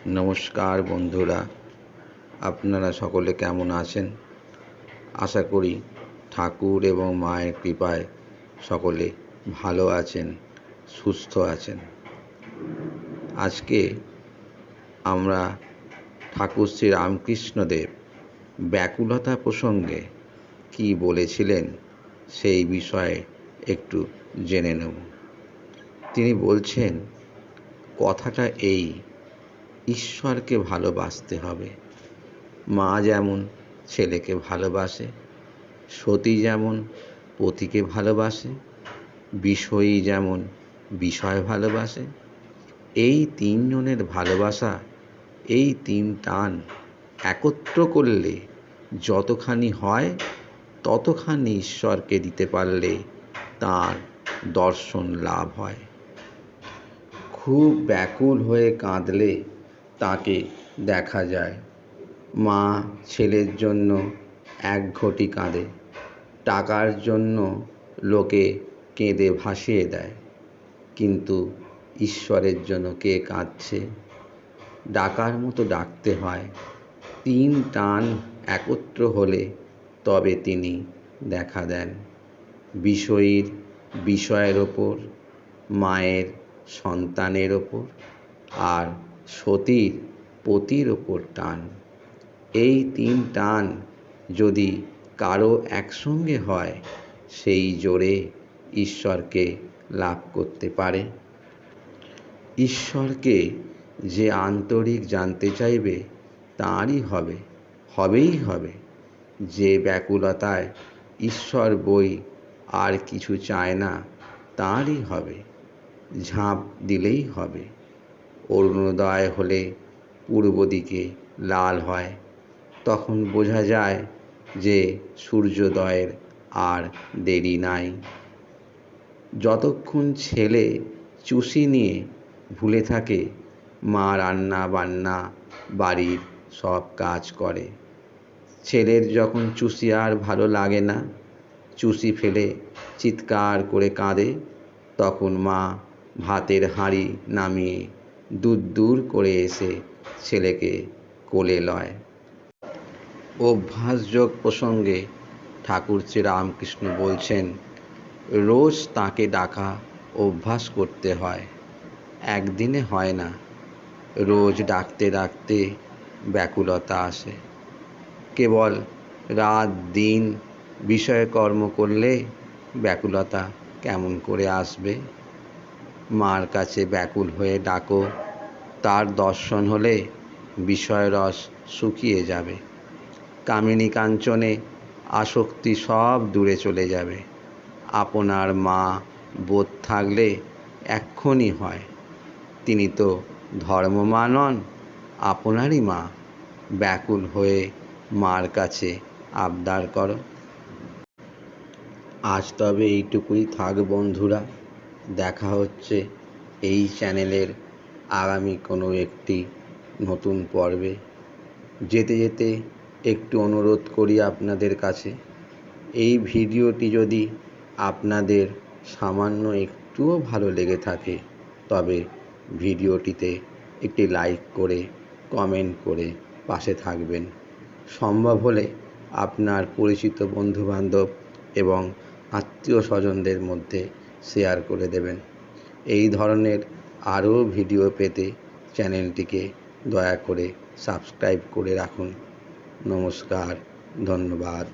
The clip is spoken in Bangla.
নমস্কার বন্ধুরা, আপনারা সকলে কেমন আছেন? আশা করি ঠাকুর এবং মায়ের কৃপায় সকলে ভালো আছেন, সুস্থ আছেন। আজকে আমরা ঠাকুর শ্রী রামকৃষ্ণদেব ব্যাকুলতা প্রসঙ্গে কি বলেছিলেন সেই বিষয়ে একটু জেনে নেব। তিনি বলছেন, কথাটা এই, ঈশ্বরকে ভালোবাসতে হবে। মা যেমন ছেলেকে ভালোবাসে, সতী যেমন পতিকে ভালোবাসে, বিষয়ী যেমন বিষয় ভালোবাসে, এই তিনজনের ভালোবাসা, এই তিন টান একত্র করলে যতখানি হয় ততখানি ঈশ্বরকে দিতে পারলে তার দর্শন লাভ হয়। খুব ব্যাকুল হয়ে কাঁদলে তাকে দেখা যায়। মা ছেলের জন্য এক ঘটি কাঁদে, টাকার জন্য লোকে কেঁদে ভাসিয়ে দেয়, কিন্তু ঈশ্বরের জন্য কে কাঁদছে? ডাকার মতো ডাকতে হয়। তিন টান একত্র হলে তবে তিনি দেখা দেন। বিষয়ীর বিষয়ের ওপর, মায়ের সন্তানের ওপর, আর সতীর পতির ওপর টান। এই তিন টান যদি কারো একসঙ্গে হয়, সেই জোরে ঈশ্বরকে লাভ করতে পারে। ঈশ্বরকে যে আন্তরিক জানতে চাইবে তারই হবেই হবে। যে ব্যাকুলতায় ঈশ্বর বই আর কিছু চায় না, তারই হবে। ঝাঁপ দিলেই হবে। অরুণোদয় হলে পূর্ব দিকে লাল হয়, তখন বোঝা যায় যে সূর্যোদয়ের আর দেরি নাই। যতক্ষণ ছেলে চুষি নিয়ে ভুলে থাকে, মা রান্না বান্না বাড়ির সব কাজ করে। ছেলের যখন চুষি আর ভালো লাগে না, চুষি ফেলে চিৎকার করে কাঁদে, তখন মা ভাতের হাঁড়ি নামিয়ে দূর করে এসে ছেলেকে কোলে লয়। অভ্যাসযোগ প্রসঙ্গে ঠাকুর শ্রী রামকৃষ্ণ বলছেন, রোজ তাকে ডাকা অভ্যাস করতে হয়, একদিনে হয় না। রোজ ডাকতে ডাকতে ব্যাকুলতা আসে। কেবল রাত দিন বিষয়কর্ম করলে ব্যাকুলতা কেমন করে আসবে? মার কাছে ব্যাকুল হয়ে ডাকো, তার দর্শন হলে বিষয়রস শুকিয়ে যাবে। কামিনী কাঞ্চনে আসক্তি সব দূরে চলে যাবে। আপনার মা বোধ থাকলে এক্ষুনি হয়। তিনি তো ধর্মমা নন, আপনারই মা। ব্যাকুল হয়ে মার কাছে আবদার করো। আজ তবে এইটুকুই থাক বন্ধুরা। দেখা হচ্ছে এই চ্যানেলের আগামী কোনো একটি নতুন পর্বে। যেতে যেতে একটু অনুরোধ করি আপনাদের কাছে, এই ভিডিওটি যদি আপনাদের সামান্য একটুও ভালো লেগে থাকে, তবে ভিডিওটিতে একটি লাইক করে কমেন্ট করে পাশে থাকবেন। সম্ভব হলে আপনার পরিচিত বন্ধুবান্ধব এবং আত্মীয় স্বজনদের মধ্যে শেয়ার করে দেবেন। এই ধরনের আরও ভিডিও পেতে চ্যানেলটিকে দয়া করে সাবস্ক্রাইব করে রাখুন। নমস্কার, ধন্যবাদ।